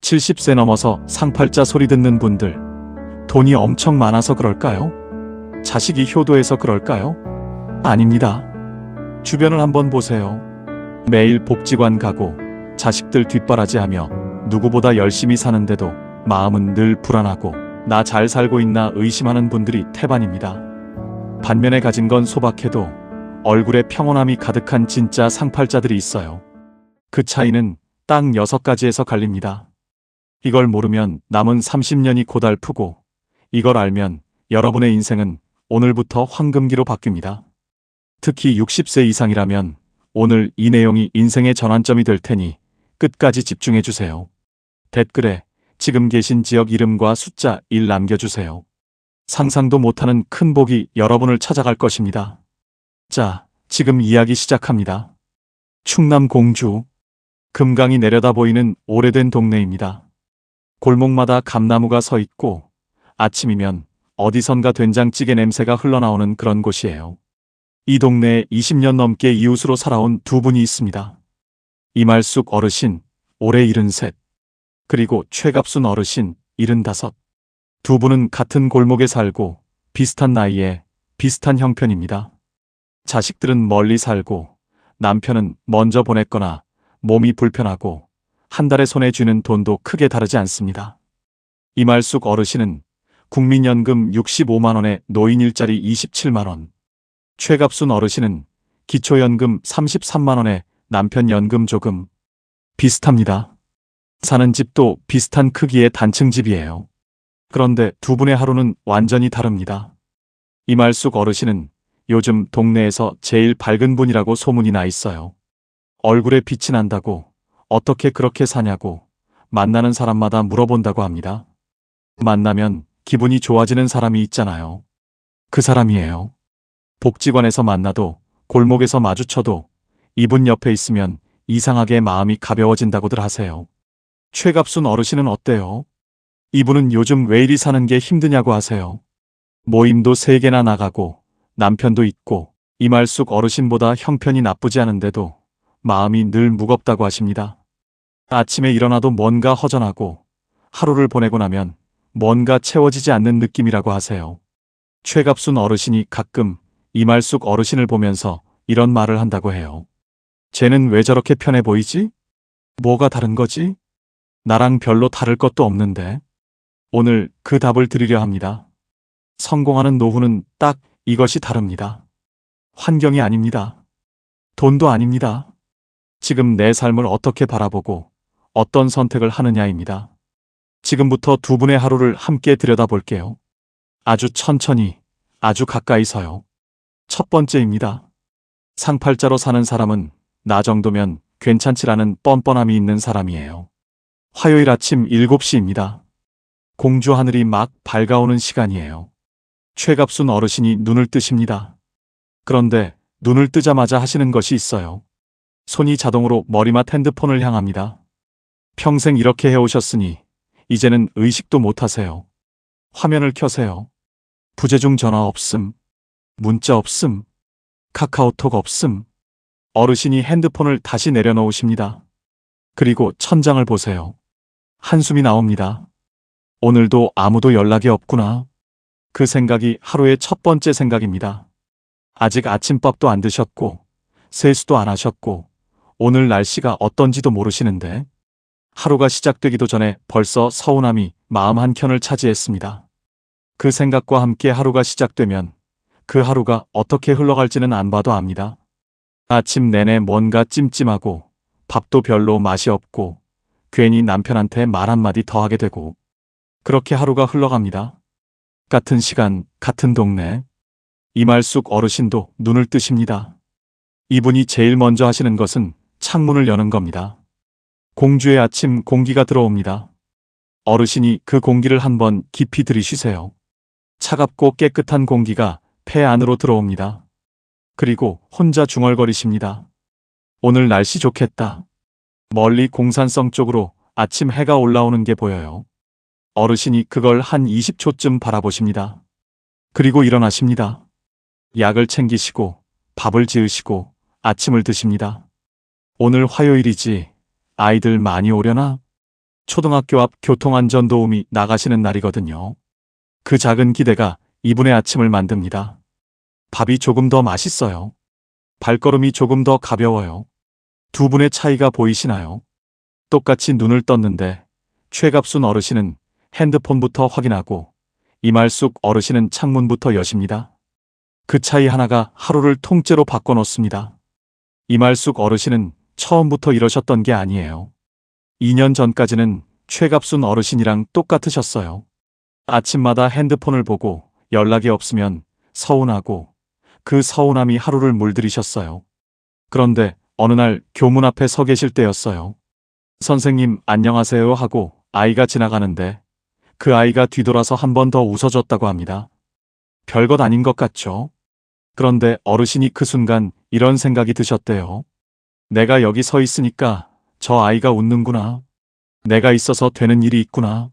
70세 넘어서 상팔자 소리 듣는 분들, 돈이 엄청 많아서 그럴까요? 자식이 효도해서 그럴까요? 아닙니다. 주변을 한번 보세요. 매일 복지관 가고 자식들 뒷바라지하며 누구보다 열심히 사는데도 마음은 늘 불안하고 나 잘 살고 있나 의심하는 분들이 태반입니다. 반면에 가진 건 소박해도 얼굴에 평온함이 가득한 진짜 상팔자들이 있어요. 그 차이는 딱 6가지에서 갈립니다. 이걸 모르면 남은 30년이 고달프고, 이걸 알면 여러분의 인생은 오늘부터 황금기로 바뀝니다. 특히 60세 이상이라면 오늘 이 내용이 인생의 전환점이 될 테니 끝까지 집중해 주세요. 댓글에 지금 계신 지역 이름과 숫자 1 남겨주세요. 상상도 못하는 큰 복이 여러분을 찾아갈 것입니다. 자, 지금 이야기 시작합니다. 충남 공주, 금강이 내려다 보이는 오래된 동네입니다. 골목마다 감나무가 서 있고 아침이면 어디선가 된장찌개 냄새가 흘러나오는 그런 곳이에요. 이 동네에 20년 넘게 이웃으로 살아온 두 분이 있습니다. 이말숙 어르신, 올해 73, 그리고 최갑순 어르신, 75. 두 분은 같은 골목에 살고 비슷한 나이에 비슷한 형편입니다. 자식들은 멀리 살고 남편은 먼저 보냈거나 몸이 불편하고 한 달에 손에 쥐는 돈도 크게 다르지 않습니다. 이말숙 어르신은 국민연금 65만 원에 노인 일자리 27만 원, 최갑순 어르신은 기초연금 33만 원에 남편 연금 조금. 비슷합니다. 사는 집도 비슷한 크기의 단층집이에요. 그런데 두 분의 하루는 완전히 다릅니다. 이말숙 어르신은 요즘 동네에서 제일 밝은 분이라고 소문이 나 있어요. 얼굴에 빛이 난다고, 어떻게 그렇게 사냐고 만나는 사람마다 물어본다고 합니다. 만나면 기분이 좋아지는 사람이 있잖아요. 그 사람이에요. 복지관에서 만나도 골목에서 마주쳐도 이분 옆에 있으면 이상하게 마음이 가벼워진다고들 하세요. 최갑순 어르신은 어때요? 이분은 요즘 왜 이리 사는 게 힘드냐고 하세요. 모임도 3개나 나가고 남편도 있고 이말숙 어르신보다 형편이 나쁘지 않은데도 마음이 늘 무겁다고 하십니다. 아침에 일어나도 뭔가 허전하고 하루를 보내고 나면 뭔가 채워지지 않는 느낌이라고 하세요. 최갑순 어르신이 가끔 이말숙 어르신을 보면서 이런 말을 한다고 해요. 쟤는 왜 저렇게 편해 보이지? 뭐가 다른 거지? 나랑 별로 다를 것도 없는데. 오늘 그 답을 드리려 합니다. 성공하는 노후는 딱 이것이 다릅니다. 환경이 아닙니다. 돈도 아닙니다. 지금 내 삶을 어떻게 바라보고 어떤 선택을 하느냐입니다. 지금부터 두 분의 하루를 함께 들여다볼게요. 아주 천천히, 아주 가까이서요. 첫 번째입니다. 상팔자로 사는 사람은 나 정도면 괜찮지라는 뻔뻔함이 있는 사람이에요. 화요일 아침 7시입니다. 공주 하늘이 막 밝아오는 시간이에요. 최갑순 어르신이 눈을 뜨십니다. 그런데 눈을 뜨자마자 하시는 것이 있어요. 손이 자동으로 머리맡 핸드폰을 향합니다. 평생 이렇게 해오셨으니 이제는 의식도 못하세요. 화면을 켜세요. 부재중 전화 없음, 문자 없음, 카카오톡 없음. 어르신이 핸드폰을 다시 내려놓으십니다. 그리고 천장을 보세요. 한숨이 나옵니다. 오늘도 아무도 연락이 없구나. 그 생각이 하루의 첫 번째 생각입니다. 아직 아침밥도 안 드셨고 세수도 안 하셨고 오늘 날씨가 어떤지도 모르시는데 하루가 시작되기도 전에 벌써 서운함이 마음 한켠을 차지했습니다. 그 생각과 함께 하루가 시작되면 그 하루가 어떻게 흘러갈지는 안 봐도 압니다. 아침 내내 뭔가 찜찜하고 밥도 별로 맛이 없고 괜히 남편한테 말 한마디 더 하게 되고 그렇게 하루가 흘러갑니다. 같은 시간, 같은 동네. 이말숙 어르신도 눈을 뜨십니다. 이분이 제일 먼저 하시는 것은 창문을 여는 겁니다. 공주의 아침 공기가 들어옵니다. 어르신이 그 공기를 한번 깊이 들이쉬세요. 차갑고 깨끗한 공기가 폐 안으로 들어옵니다. 그리고 혼자 중얼거리십니다. 오늘 날씨 좋겠다. 멀리 공산성 쪽으로 아침 해가 올라오는 게 보여요. 어르신이 그걸 한 20초쯤 바라보십니다. 그리고 일어나십니다. 약을 챙기시고 밥을 지으시고 아침을 드십니다. 오늘 화요일이지 아이들 많이 오려나? 초등학교 앞 교통안전도우미 나가시는 날이거든요. 그 작은 기대가 이분의 아침을 만듭니다. 밥이 조금 더 맛있어요. 발걸음이 조금 더 가벼워요. 두 분의 차이가 보이시나요? 똑같이 눈을 떴는데 최갑순 어르신은 핸드폰부터 확인하고 이말숙 어르신은 창문부터 여십니다. 그 차이 하나가 하루를 통째로 바꿔놓습니다. 이말숙 어르신은 처음부터 이러셨던 게 아니에요. 2년 전까지는 최갑순 어르신이랑 똑같으셨어요. 아침마다 핸드폰을 보고 연락이 없으면 서운하고 그 서운함이 하루를 물들이셨어요. 그런데 어느 날 교문 앞에 서 계실 때였어요. 선생님 안녕하세요 하고 아이가 지나가는데 그 아이가 뒤돌아서 한 번 더 웃어줬다고 합니다. 별것 아닌 것 같죠? 그런데 어르신이 그 순간 이런 생각이 드셨대요. 내가 여기 서 있으니까 저 아이가 웃는구나. 내가 있어서 되는 일이 있구나.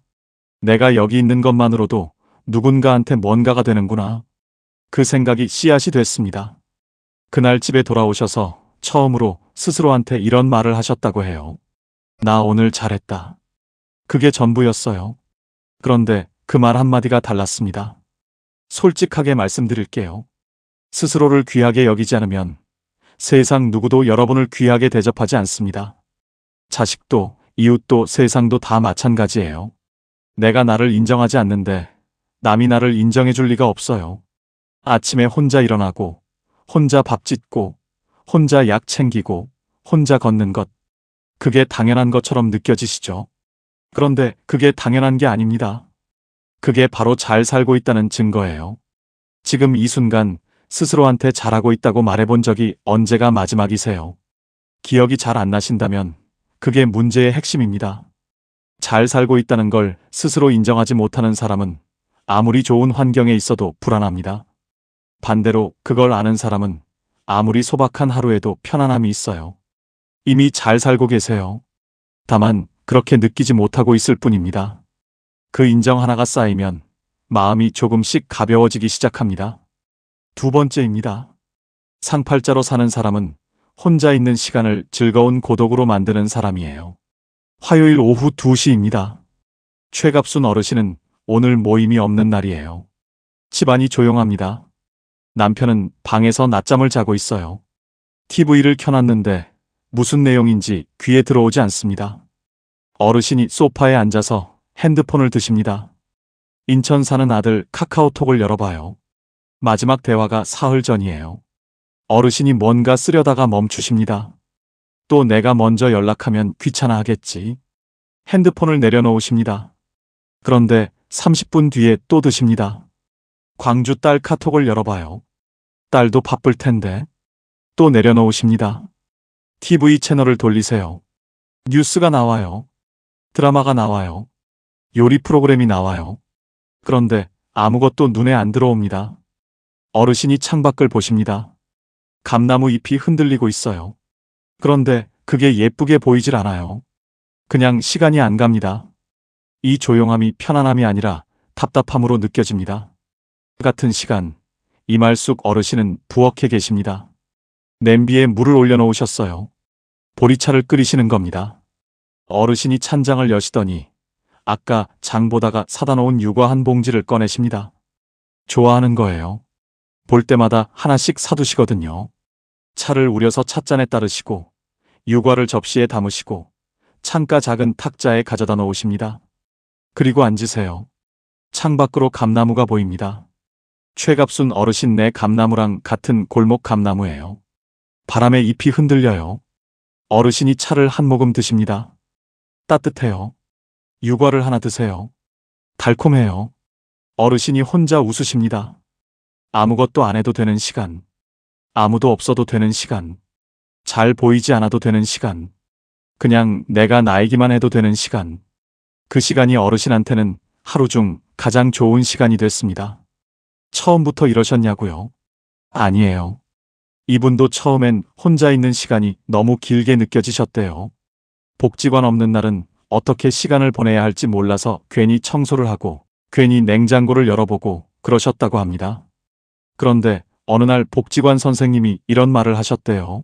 내가 여기 있는 것만으로도 누군가한테 뭔가가 되는구나. 그 생각이 씨앗이 됐습니다. 그날 집에 돌아오셔서 처음으로 스스로한테 이런 말을 하셨다고 해요. 나 오늘 잘했다. 그게 전부였어요. 그런데 그 말 한마디가 달랐습니다. 솔직하게 말씀드릴게요. 스스로를 귀하게 여기지 않으면 세상 누구도 여러분을 귀하게 대접하지 않습니다. 자식도, 이웃도, 세상도 다 마찬가지예요. 내가 나를 인정하지 않는데 남이 나를 인정해 줄 리가 없어요. 아침에 혼자 일어나고, 혼자 밥 짓고, 혼자 약 챙기고, 혼자 걷는 것. 그게 당연한 것처럼 느껴지시죠? 그런데 그게 당연한 게 아닙니다. 그게 바로 잘 살고 있다는 증거예요. 지금 이 순간 스스로한테 잘하고 있다고 말해본 적이 언제가 마지막이세요? 기억이 잘 안 나신다면 그게 문제의 핵심입니다. 잘 살고 있다는 걸 스스로 인정하지 못하는 사람은 아무리 좋은 환경에 있어도 불안합니다. 반대로 그걸 아는 사람은 아무리 소박한 하루에도 편안함이 있어요. 이미 잘 살고 계세요. 다만 그렇게 느끼지 못하고 있을 뿐입니다. 그 인정 하나가 쌓이면 마음이 조금씩 가벼워지기 시작합니다. 두 번째입니다. 상팔자로 사는 사람은 혼자 있는 시간을 즐거운 고독으로 만드는 사람이에요. 화요일 오후 2시입니다. 최갑순 어르신은 오늘 모임이 없는 날이에요. 집안이 조용합니다. 남편은 방에서 낮잠을 자고 있어요. TV를 켜놨는데 무슨 내용인지 귀에 들어오지 않습니다. 어르신이 소파에 앉아서 핸드폰을 드십니다. 인천 사는 아들 카카오톡을 열어봐요. 마지막 대화가 사흘 전이에요. 어르신이 뭔가 쓰려다가 멈추십니다. 또 내가 먼저 연락하면 귀찮아 하겠지. 핸드폰을 내려놓으십니다. 그런데 30분 뒤에 또 드십니다. 광주 딸 카톡을 열어봐요. 딸도 바쁠 텐데. 또 내려놓으십니다. TV 채널을 돌리세요. 뉴스가 나와요. 드라마가 나와요. 요리 프로그램이 나와요. 그런데 아무것도 눈에 안 들어옵니다. 어르신이 창밖을 보십니다. 감나무 잎이 흔들리고 있어요. 그런데 그게 예쁘게 보이질 않아요. 그냥 시간이 안 갑니다. 이 조용함이 편안함이 아니라 답답함으로 느껴집니다. 같은 시간, 이말숙 어르신은 부엌에 계십니다. 냄비에 물을 올려놓으셨어요. 보리차를 끓이시는 겁니다. 어르신이 찬장을 여시더니 아까 장 보다가 사다 놓은 유과 한 봉지를 꺼내십니다. 좋아하는 거예요. 볼 때마다 하나씩 사두시거든요. 차를 우려서 찻잔에 따르시고 유과를 접시에 담으시고 창가 작은 탁자에 가져다 놓으십니다. 그리고 앉으세요. 창밖으로 감나무가 보입니다. 최갑순 어르신네 감나무랑 같은 골목 감나무예요. 바람에 잎이 흔들려요. 어르신이 차를 한 모금 드십니다. 따뜻해요. 유과를 하나 드세요. 달콤해요. 어르신이 혼자 웃으십니다. 아무것도 안 해도 되는 시간. 아무도 없어도 되는 시간. 잘 보이지 않아도 되는 시간. 그냥 내가 나이기만 해도 되는 시간. 그 시간이 어르신한테는 하루 중 가장 좋은 시간이 됐습니다. 처음부터 이러셨냐고요? 아니에요. 이분도 처음엔 혼자 있는 시간이 너무 길게 느껴지셨대요. 복지관 없는 날은 어떻게 시간을 보내야 할지 몰라서 괜히 청소를 하고 괜히 냉장고를 열어보고 그러셨다고 합니다. 그런데 어느 날 복지관 선생님이 이런 말을 하셨대요.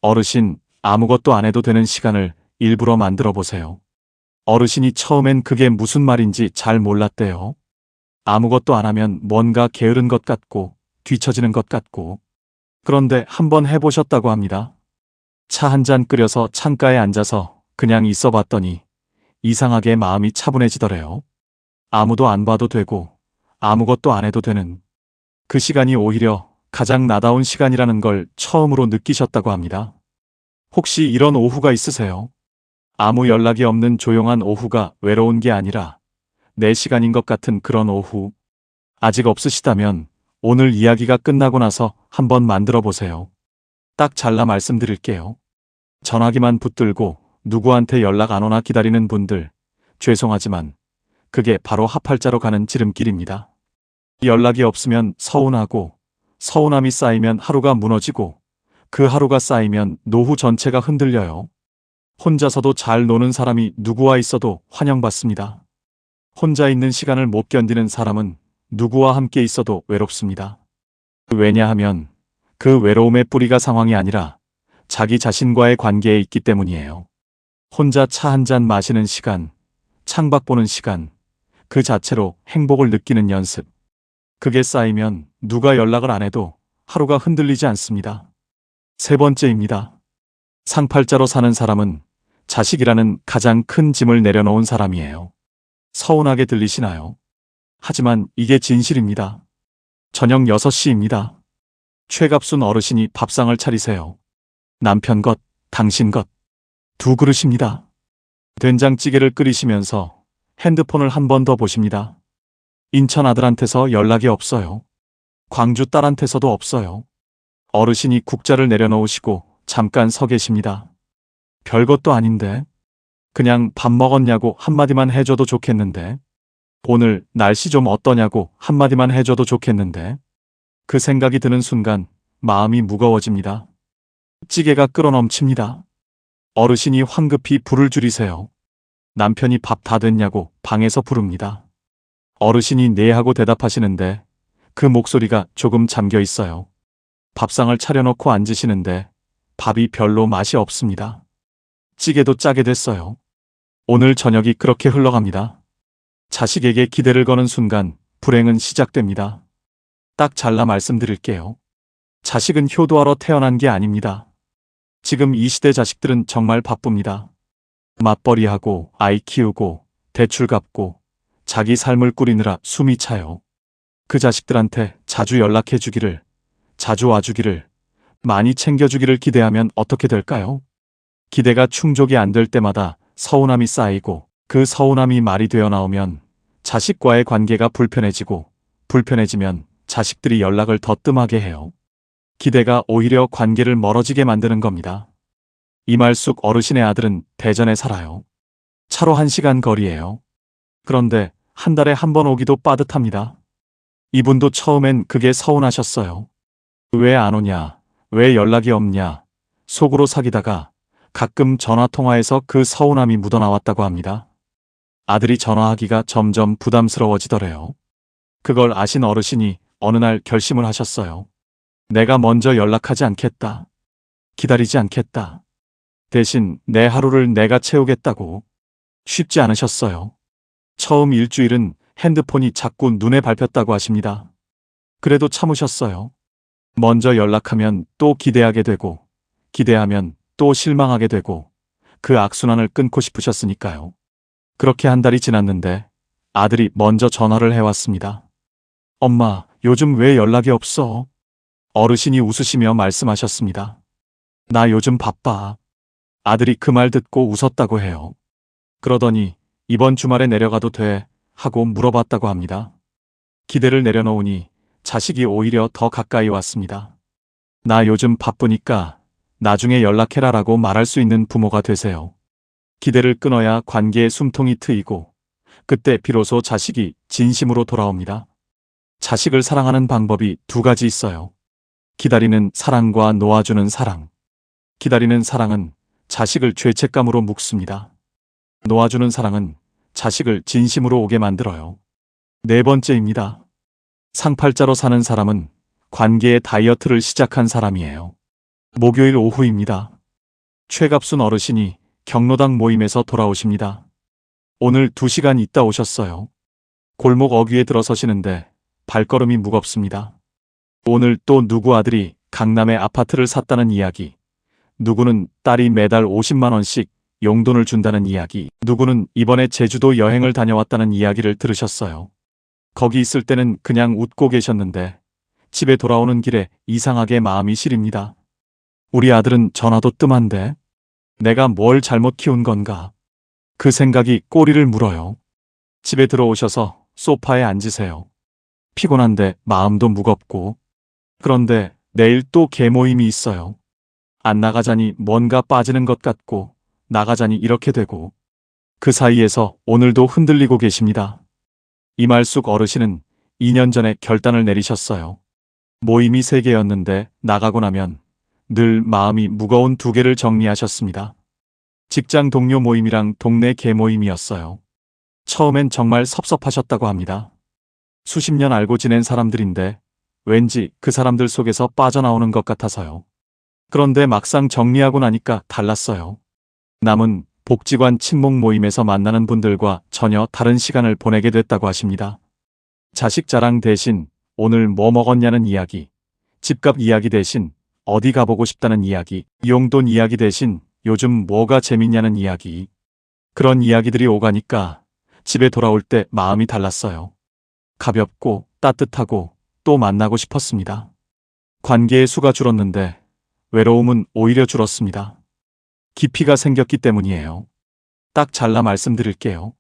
어르신, 아무것도 안 해도 되는 시간을 일부러 만들어 보세요. 어르신이 처음엔 그게 무슨 말인지 잘 몰랐대요. 아무것도 안 하면 뭔가 게으른 것 같고 뒤처지는 것 같고. 그런데 한번 해보셨다고 합니다. 차 한 잔 끓여서 창가에 앉아서 그냥 있어 봤더니 이상하게 마음이 차분해지더래요. 아무도 안 봐도 되고 아무것도 안 해도 되는 그 시간이 오히려 가장 나다운 시간이라는 걸 처음으로 느끼셨다고 합니다. 혹시 이런 오후가 있으세요? 아무 연락이 없는 조용한 오후가 외로운 게 아니라 내 시간인 것 같은 그런 오후. 아직 없으시다면 오늘 이야기가 끝나고 나서 한번 만들어 보세요. 딱 잘라 말씀드릴게요. 전화기만 붙들고 누구한테 연락 안 오나 기다리는 분들, 죄송하지만 그게 바로 하팔자로 가는 지름길입니다. 연락이 없으면 서운하고, 서운함이 쌓이면 하루가 무너지고, 그 하루가 쌓이면 노후 전체가 흔들려요. 혼자서도 잘 노는 사람이 누구와 있어도 환영받습니다. 혼자 있는 시간을 못 견디는 사람은 누구와 함께 있어도 외롭습니다. 왜냐하면 그 외로움의 뿌리가 상황이 아니라 자기 자신과의 관계에 있기 때문이에요. 혼자 차 한 잔 마시는 시간, 창밖 보는 시간, 그 자체로 행복을 느끼는 연습. 그게 쌓이면 누가 연락을 안 해도 하루가 흔들리지 않습니다. 세 번째입니다. 상팔자로 사는 사람은 자식이라는 가장 큰 짐을 내려놓은 사람이에요. 서운하게 들리시나요? 하지만 이게 진실입니다. 저녁 6시입니다. 최갑순 어르신이 밥상을 차리세요. 남편 것, 당신 것. 2그릇입니다. 된장찌개를 끓이시면서 핸드폰을 한 번 더 보십니다. 인천 아들한테서 연락이 없어요. 광주 딸한테서도 없어요. 어르신이 국자를 내려놓으시고 잠깐 서 계십니다. 별것도 아닌데. 그냥 밥 먹었냐고 한마디만 해줘도 좋겠는데. 오늘 날씨 좀 어떠냐고 한마디만 해줘도 좋겠는데. 그 생각이 드는 순간 마음이 무거워집니다. 찌개가 끓어넘칩니다. 어르신이 황급히 불을 줄이세요. 남편이 밥 다 됐냐고 방에서 부릅니다. 어르신이 네 하고 대답하시는데 그 목소리가 조금 잠겨 있어요. 밥상을 차려놓고 앉으시는데 밥이 별로 맛이 없습니다. 찌개도 짜게 됐어요. 오늘 저녁이 그렇게 흘러갑니다. 자식에게 기대를 거는 순간 불행은 시작됩니다. 딱 잘라 말씀드릴게요. 자식은 효도하러 태어난 게 아닙니다. 지금 이 시대 자식들은 정말 바쁩니다. 맞벌이하고 아이 키우고 대출 갚고 자기 삶을 꾸리느라 숨이 차요. 그 자식들한테 자주 연락해 주기를, 자주 와주기를, 많이 챙겨주기를 기대하면 어떻게 될까요? 기대가 충족이 안 될 때마다 서운함이 쌓이고 그 서운함이 말이 되어 나오면 자식과의 관계가 불편해지고 불편해지면 자식들이 연락을 더 뜸하게 해요. 기대가 오히려 관계를 멀어지게 만드는 겁니다. 이말숙 어르신의 아들은 대전에 살아요. 차로 1시간 거리예요. 그런데 한 달에 한 번 오기도 빠듯합니다. 이분도 처음엔 그게 서운하셨어요. 왜 안 오냐, 왜 연락이 없냐, 속으로 사귀다가 가끔 전화통화에서 그 서운함이 묻어나왔다고 합니다. 아들이 전화하기가 점점 부담스러워지더래요. 그걸 아신 어르신이 어느 날 결심을 하셨어요. 내가 먼저 연락하지 않겠다. 기다리지 않겠다. 대신 내 하루를 내가 채우겠다고. 쉽지 않으셨어요. 처음 일주일은 핸드폰이 자꾸 눈에 밟혔다고 하십니다. 그래도 참으셨어요. 먼저 연락하면 또 기대하게 되고, 기대하면 또 실망하게 되고, 그 악순환을 끊고 싶으셨으니까요. 그렇게 한 달이 지났는데 아들이 먼저 전화를 해왔습니다. 엄마, 요즘 왜 연락이 없어? 어르신이 웃으시며 말씀하셨습니다. 나 요즘 바빠. 아들이 그 말 듣고 웃었다고 해요. 그러더니 이번 주말에 내려가도 돼? 하고 물어봤다고 합니다. 기대를 내려놓으니 자식이 오히려 더 가까이 왔습니다. 나 요즘 바쁘니까 나중에 연락해라 라고 말할 수 있는 부모가 되세요. 기대를 끊어야 관계의 숨통이 트이고 그때 비로소 자식이 진심으로 돌아옵니다. 자식을 사랑하는 방법이 2가지 있어요. 기다리는 사랑과 놓아주는 사랑. 기다리는 사랑은 자식을 죄책감으로 묶습니다. 놓아주는 사랑은 자식을 진심으로 오게 만들어요. 4번째입니다. 상팔자로 사는 사람은 관계의 다이어트를 시작한 사람이에요. 목요일 오후입니다. 최갑순 어르신이 경로당 모임에서 돌아오십니다. 오늘 2시간 있다 오셨어요. 골목 어귀에 들어서시는데 발걸음이 무겁습니다. 오늘 또 누구 아들이 강남에 아파트를 샀다는 이야기, 누구는 딸이 매달 50만 원씩 용돈을 준다는 이야기, 누구는 이번에 제주도 여행을 다녀왔다는 이야기를 들으셨어요. 거기 있을 때는 그냥 웃고 계셨는데 집에 돌아오는 길에 이상하게 마음이 시립니다. 우리 아들은 전화도 뜸한데 내가 뭘 잘못 키운 건가? 그 생각이 꼬리를 물어요. 집에 들어오셔서 소파에 앉으세요. 피곤한데 마음도 무겁고. 그런데 내일 또 개모임이 있어요. 안 나가자니 뭔가 빠지는 것 같고, 나가자니 이렇게 되고. 그 사이에서 오늘도 흔들리고 계십니다. 이말숙 어르신은 2년 전에 결단을 내리셨어요. 모임이 3개였는데 나가고 나면 늘 마음이 무거운 2개를 정리하셨습니다. 직장 동료 모임이랑 동네 개모임이었어요. 처음엔 정말 섭섭하셨다고 합니다. 수십 년 알고 지낸 사람들인데 왠지 그 사람들 속에서 빠져나오는 것 같아서요. 그런데 막상 정리하고 나니까 달랐어요. 남은 복지관 친목 모임에서 만나는 분들과 전혀 다른 시간을 보내게 됐다고 하십니다. 자식 자랑 대신 오늘 뭐 먹었냐는 이야기, 집값 이야기 대신 어디 가보고 싶다는 이야기, 용돈 이야기 대신 요즘 뭐가 재밌냐는 이야기. 그런 이야기들이 오가니까 집에 돌아올 때 마음이 달랐어요. 가볍고 따뜻하고 또 만나고 싶었습니다. 관계의 수가 줄었는데 외로움은 오히려 줄었습니다. 깊이가 생겼기 때문이에요. 딱 잘라 말씀드릴게요.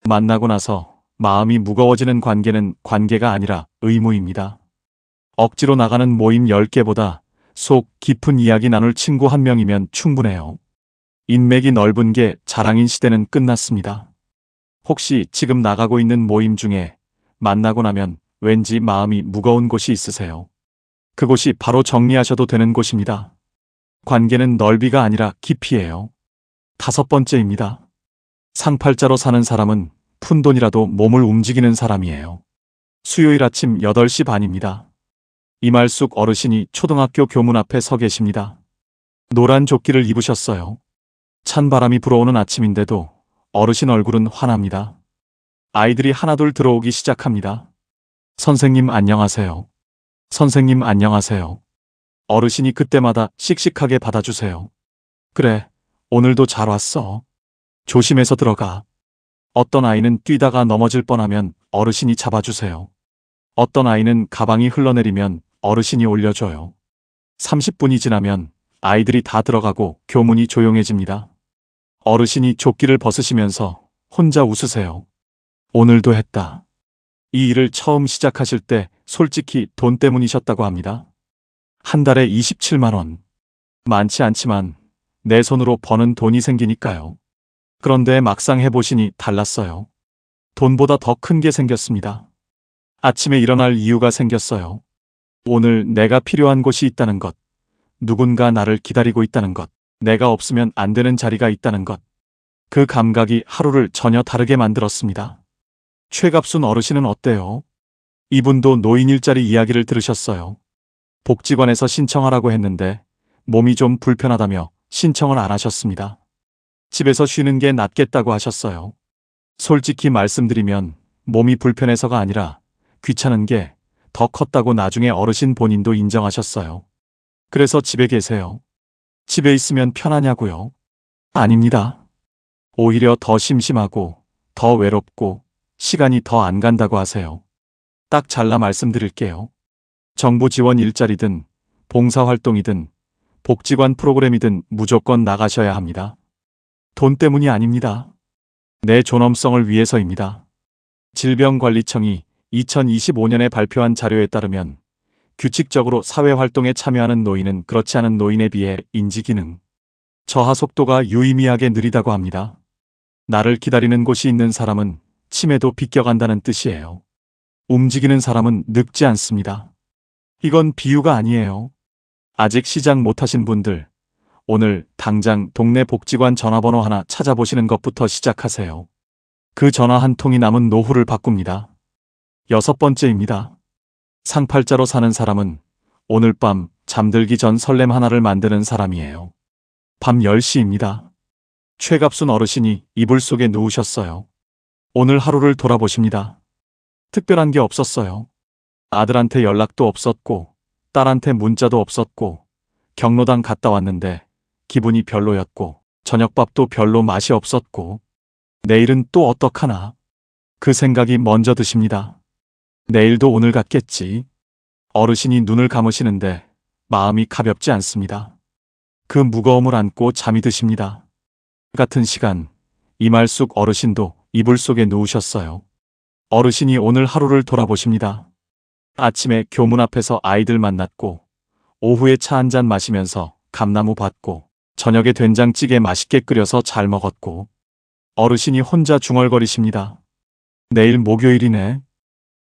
만나고 나서 마음이 무거워지는 관계는 관계가 아니라 의무입니다. 억지로 나가는 모임 10개보다 속 깊은 이야기 나눌 친구 1명이면 충분해요. 인맥이 넓은 게 자랑인 시대는 끝났습니다. 혹시 지금 나가고 있는 모임 중에 만나고 나면 왠지 마음이 무거운 곳이 있으세요? 그곳이 바로 정리하셔도 되는 곳입니다. 관계는 넓이가 아니라 깊이예요. 5번째입니다. 상팔자로 사는 사람은 푼돈이라도 몸을 움직이는 사람이에요. 수요일 아침 8시 반입니다. 이말숙 어르신이 초등학교 교문 앞에 서 계십니다. 노란 조끼를 입으셨어요. 찬 바람이 불어오는 아침인데도 어르신 얼굴은 환합니다. 아이들이 하나둘 들어오기 시작합니다. 선생님 안녕하세요. 선생님 안녕하세요. 어르신이 그때마다 씩씩하게 받아주세요. 그래, 오늘도 잘 왔어. 조심해서 들어가. 어떤 아이는 뛰다가 넘어질 뻔하면 어르신이 잡아주세요. 어떤 아이는 가방이 흘러내리면 어르신이 올려줘요. 30분이 지나면 아이들이 다 들어가고 교문이 조용해집니다. 어르신이 조끼를 벗으시면서 혼자 웃으세요. 오늘도 했다. 이 일을 처음 시작하실 때 솔직히 돈 때문이셨다고 합니다. 한 달에 27만 원. 많지 않지만 내 손으로 버는 돈이 생기니까요. 그런데 막상 해보시니 달랐어요. 돈보다 더 큰 게 생겼습니다. 아침에 일어날 이유가 생겼어요. 오늘 내가 필요한 곳이 있다는 것. 누군가 나를 기다리고 있다는 것. 내가 없으면 안 되는 자리가 있다는 것. 그 감각이 하루를 전혀 다르게 만들었습니다. 최갑순 어르신은 어때요? 이분도 노인 일자리 이야기를 들으셨어요. 복지관에서 신청하라고 했는데 몸이 좀 불편하다며 신청을 안 하셨습니다. 집에서 쉬는 게 낫겠다고 하셨어요. 솔직히 말씀드리면 몸이 불편해서가 아니라 귀찮은 게 더 컸다고 나중에 어르신 본인도 인정하셨어요. 그래서 집에 계세요. 집에 있으면 편하냐고요? 아닙니다. 오히려 더 심심하고 더 외롭고 시간이 더 안 간다고 하세요. 딱 잘라 말씀드릴게요. 정부 지원 일자리든 봉사활동이든 복지관 프로그램이든 무조건 나가셔야 합니다. 돈 때문이 아닙니다. 내 존엄성을 위해서입니다. 질병관리청이 2025년에 발표한 자료에 따르면 규칙적으로 사회활동에 참여하는 노인은 그렇지 않은 노인에 비해 인지기능, 저하 속도가 유의미하게 느리다고 합니다. 나를 기다리는 곳이 있는 사람은 치매도 비껴간다는 뜻이에요. 움직이는 사람은 늙지 않습니다. 이건 비유가 아니에요. 아직 시작 못하신 분들, 오늘 당장 동네 복지관 전화번호 하나 찾아보시는 것부터 시작하세요. 그 전화 한 통이 남은 노후를 바꿉니다. 6번째입니다. 상팔자로 사는 사람은 오늘 밤 잠들기 전 설렘 하나를 만드는 사람이에요. 밤 10시입니다. 최갑순 어르신이 이불 속에 누우셨어요. 오늘 하루를 돌아보십니다. 특별한 게 없었어요. 아들한테 연락도 없었고, 딸한테 문자도 없었고, 경로당 갔다 왔는데 기분이 별로였고, 저녁밥도 별로 맛이 없었고, 내일은 또 어떡하나. 그 생각이 먼저 드십니다. 내일도 오늘 같겠지. 어르신이 눈을 감으시는데 마음이 가볍지 않습니다. 그 무거움을 안고 잠이 드십니다. 같은 시간, 이말숙 어르신도 이불 속에 누우셨어요. 어르신이 오늘 하루를 돌아보십니다. 아침에 교문 앞에서 아이들 만났고, 오후에 차 한잔 마시면서 감나무 받고, 저녁에 된장찌개 맛있게 끓여서 잘 먹었고, 어르신이 혼자 중얼거리십니다. 내일 목요일이네.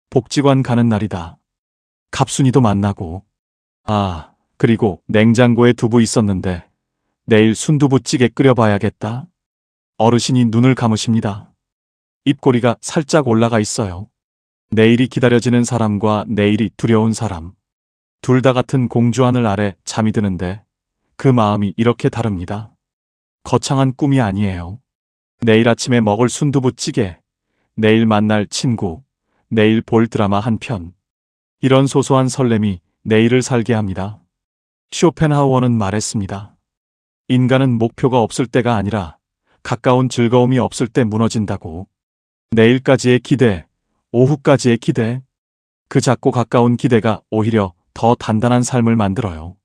복지관 가는 날이다. 갑순이도 만나고. 아, 그리고 냉장고에 두부 있었는데 내일 순두부찌개 끓여봐야겠다. 어르신이 눈을 감으십니다. 입꼬리가 살짝 올라가 있어요. 내일이 기다려지는 사람과 내일이 두려운 사람. 둘 다 같은 공주하늘 아래 잠이 드는데 그 마음이 이렇게 다릅니다. 거창한 꿈이 아니에요. 내일 아침에 먹을 순두부찌개, 내일 만날 친구, 내일 볼 드라마 한 편. 이런 소소한 설렘이 내일을 살게 합니다. 쇼펜하우어는 말했습니다. 인간은 목표가 없을 때가 아니라 가까운 즐거움이 없을 때 무너진다고. 내일까지의 기대, 오후까지의 기대, 그 작고 가까운 기대가 오히려 더 단단한 삶을 만들어요.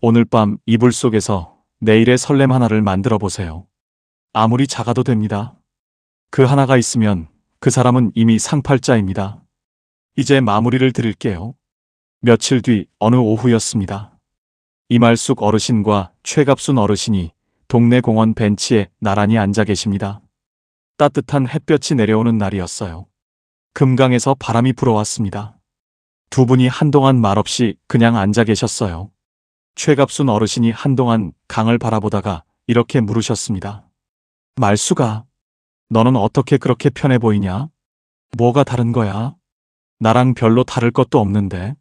오늘 밤 이불 속에서 내일의 설렘 하나를 만들어 보세요. 아무리 작아도 됩니다. 그 하나가 있으면 그 사람은 이미 상팔자입니다. 이제 마무리를 드릴게요. 며칠 뒤 어느 오후였습니다. 이말숙 어르신과 최갑순 어르신이 동네 공원 벤치에 나란히 앉아 계십니다. 따뜻한 햇볕이 내려오는 날이었어요. 금강에서 바람이 불어왔습니다. 두 분이 한동안 말없이 그냥 앉아 계셨어요. 최갑순 어르신이 한동안 강을 바라보다가 이렇게 물으셨습니다. 말수가, 너는 어떻게 그렇게 편해 보이냐? 뭐가 다른 거야? 나랑 별로 다를 것도 없는데.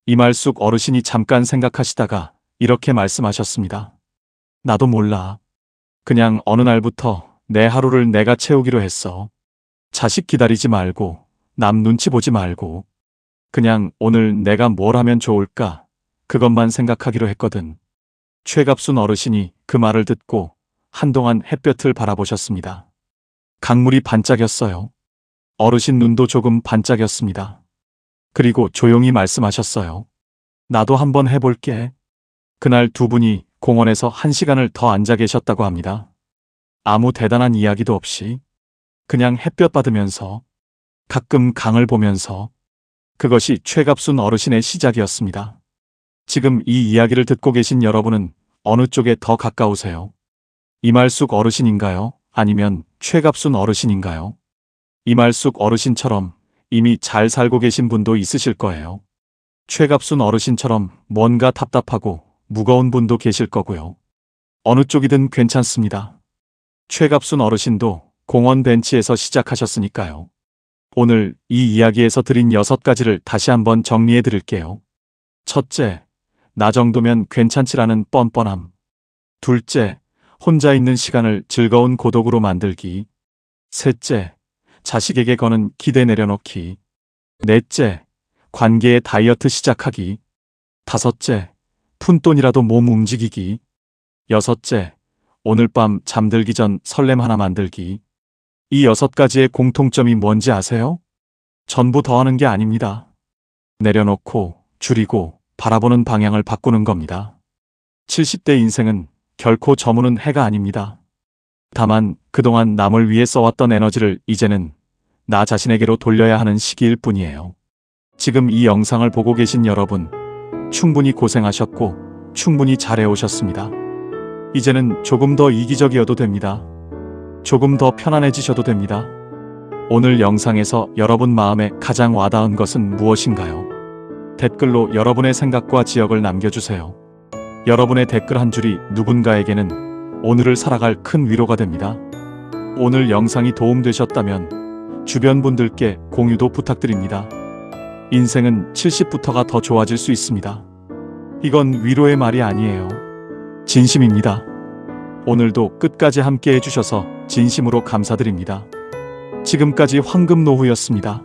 이말숙 어르신이 잠깐 생각하시다가 이렇게 말씀하셨습니다. 나도 몰라. 그냥 어느 날부터 내 하루를 내가 채우기로 했어. 자식 기다리지 말고, 남 눈치 보지 말고, 그냥 오늘 내가 뭘 하면 좋을까? 그것만 생각하기로 했거든. 최갑순 어르신이 그 말을 듣고 한동안 햇볕을 바라보셨습니다. 강물이 반짝였어요. 어르신 눈도 조금 반짝였습니다. 그리고 조용히 말씀하셨어요. 나도 한번 해볼게. 그날 두 분이 공원에서 1시간을 더 앉아 계셨다고 합니다. 아무 대단한 이야기도 없이 그냥 햇볕 받으면서 가끔 강을 보면서. 그것이 최갑순 어르신의 시작이었습니다. 지금 이 이야기를 듣고 계신 여러분은 어느 쪽에 더 가까우세요? 이말숙 어르신인가요? 아니면 최갑순 어르신인가요? 이말숙 어르신처럼 이미 잘 살고 계신 분도 있으실 거예요. 최갑순 어르신처럼 뭔가 답답하고 무거운 분도 계실 거고요. 어느 쪽이든 괜찮습니다. 최갑순 어르신도 공원 벤치에서 시작하셨으니까요. 오늘 이 이야기에서 드린 6가지를 다시 한번 정리해 드릴게요. 첫째, 나 정도면 괜찮지라는 뻔뻔함. 둘째, 혼자 있는 시간을 즐거운 고독으로 만들기. 셋째, 자식에게 거는 기대 내려놓기. 넷째, 관계의 다이어트 시작하기. 다섯째, 푼돈이라도 몸 움직이기. 여섯째, 오늘 밤 잠들기 전 설렘 하나 만들기. 이 6가지의 공통점이 뭔지 아세요? 전부 더하는 게 아닙니다. 내려놓고, 줄이고, 바라보는 방향을 바꾸는 겁니다. 70대 인생은 결코 저무는 해가 아닙니다. 다만 그동안 남을 위해 써왔던 에너지를 이제는 나 자신에게로 돌려야 하는 시기일 뿐이에요. 지금 이 영상을 보고 계신 여러분, 충분히 고생하셨고 충분히 잘해오셨습니다. 이제는 조금 더 이기적이어도 됩니다. 조금 더 편안해지셔도 됩니다. 오늘 영상에서 여러분 마음에 가장 와닿은 것은 무엇인가요? 댓글로 여러분의 생각과 지역을 남겨주세요. 여러분의 댓글 한 줄이 누군가에게는 오늘을 살아갈 큰 위로가 됩니다. 오늘 영상이 도움되셨다면 주변 분들께 공유도 부탁드립니다. 인생은 70부터가 더 좋아질 수 있습니다. 이건 위로의 말이 아니에요. 진심입니다. 오늘도 끝까지 함께 해주셔서 진심으로 감사드립니다. 지금까지 황금 노후였습니다.